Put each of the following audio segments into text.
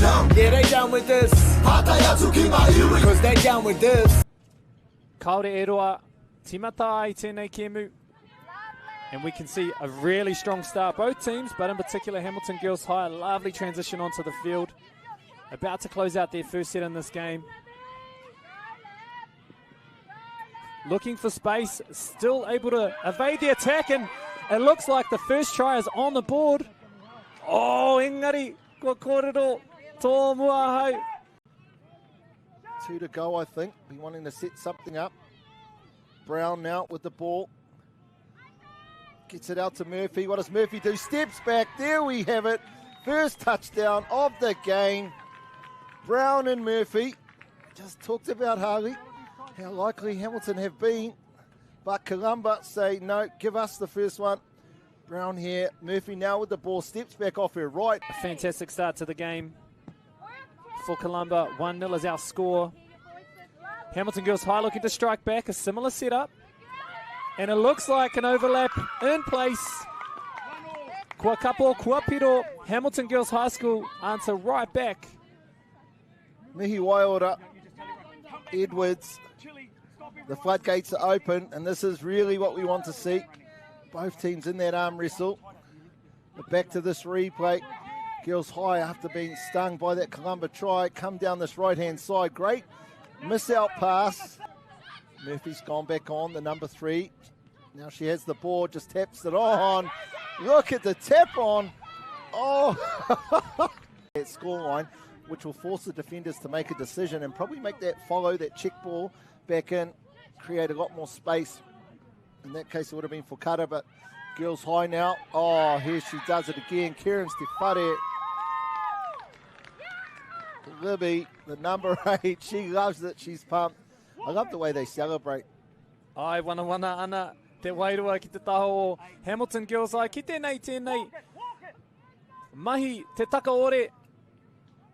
Yeah, they down with this. Because they down with this. Kaore e roa, timata ai tēnei kēmu. And we can see a really strong start, both teams, but in particular Hamilton Girls High, a lovely transition onto the field. About to close out their first set in this game. Looking for space, still able to evade the attack, and it looks like the first try is on the board. Oh, engari, kua kōrero, tō mua hau. 2 to go, I think. Be wanting to set something up. Brown now with the ball. Gets it out to Murphy. What does Murphy do? Steps back. There we have it. First touchdown of the game. Brown and Murphy. Just talked about Harley, how likely Hamilton have been. But Columba say, no, give us the first one. Brown here. Murphy now with the ball. Steps back off her right. A fantastic start to the game for Columba. 1-0 is our score. Hamilton Girls High looking to strike back. A similar setup. And it looks like an overlap in place. Kua kapo, kua piro. Hamilton Girls High School answer right back. Mihi Waiora, Edwards. The floodgates are open, and this is really what we want to see. Both teams in that arm wrestle. But back to this replay. Girls High, after being stung by that Columba try, come down this right-hand side. Great miss-out pass. Murphy's gone back on, the number 3. Now she has the board, just taps it on. Look at the tap on. Oh, that scoreline, which will force the defenders to make a decision and probably make that follow, that check ball back in, create a lot more space. In that case, it would have been Fukara, but Girls High now. Oh, here she does it again. Karen Stefare. Libby, the number 8, she loves it. She's pumped. I love the way they celebrate. Ai, wana ana, te wairua ki te taho o Hamilton Girls High. Ki tēnei. Mahi, te takaore.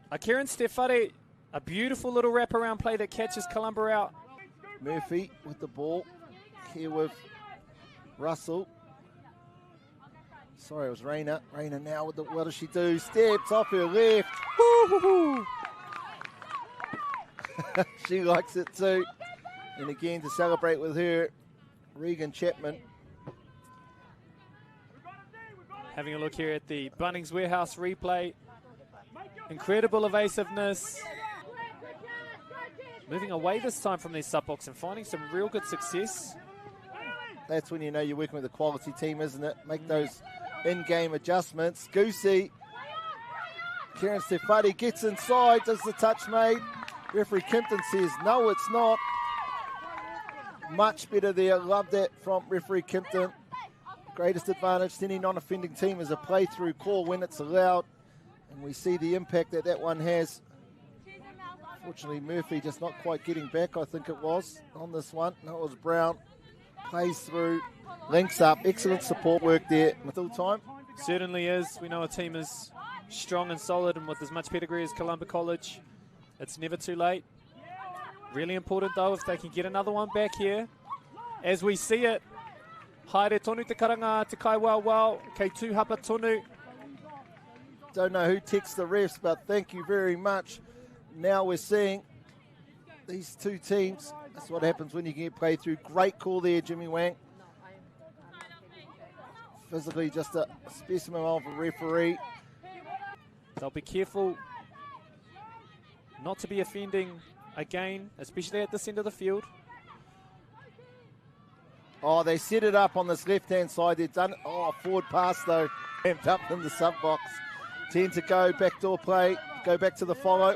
A Karen Stefare, a beautiful little wraparound play that catches Columba out. Murphy with the ball. Here with Russell. Sorry, it was Raina. Raina now with the, what does she do? Steps off her left. Woo-hoo-hoo. She likes it too. And again, to celebrate with her, Regan Chapman. Having a look here at the Bunnings Warehouse replay. Incredible evasiveness. Moving away this time from their sub-box and finding some real good success. That's when you know you're working with a quality team, isn't it? Make those in-game adjustments. Goosey. Karen Stefati gets inside. Does the touch made? Referee Kimpton says, no, it's not. Much better there. Love that from referee Kimpton. Greatest advantage to any non-offending team is a play-through call when it's allowed. And we see the impact that that one has. Fortunately, Murphy just not quite getting back, I think it was, on this one. No, it was Brown. Plays through, links up. Excellent support work there. Mathil time. Certainly is. We know a team is strong and solid and with as much pedigree as Columba College. It's never too late. Really important, though, if they can get another one back here. As we see it, haere tonu te karanga, te kai wau, kei tū hapa tonu. Don't know who texts the refs, but thank you very much. Now we're seeing these two teams. That's what happens when you can get played through. Great call there, Jimmy Wang. Physically just a specimen of a referee. They'll be careful not to be offending again, especially at this end of the field. Oh, they set it up on this left-hand side. They've done, forward pass though. Amped up in the sub-box. 10 to go, backdoor play. Go back to the follow.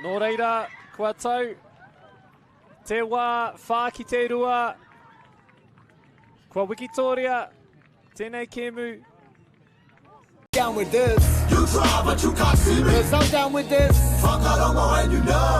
Nō reira, kua tau. Te wā, whā ki te rua. Kua wikitoria, tēnei kēmu. Down with this. You try, but you can't see me. 'Cause I'm down with this. Whakarongo and you know.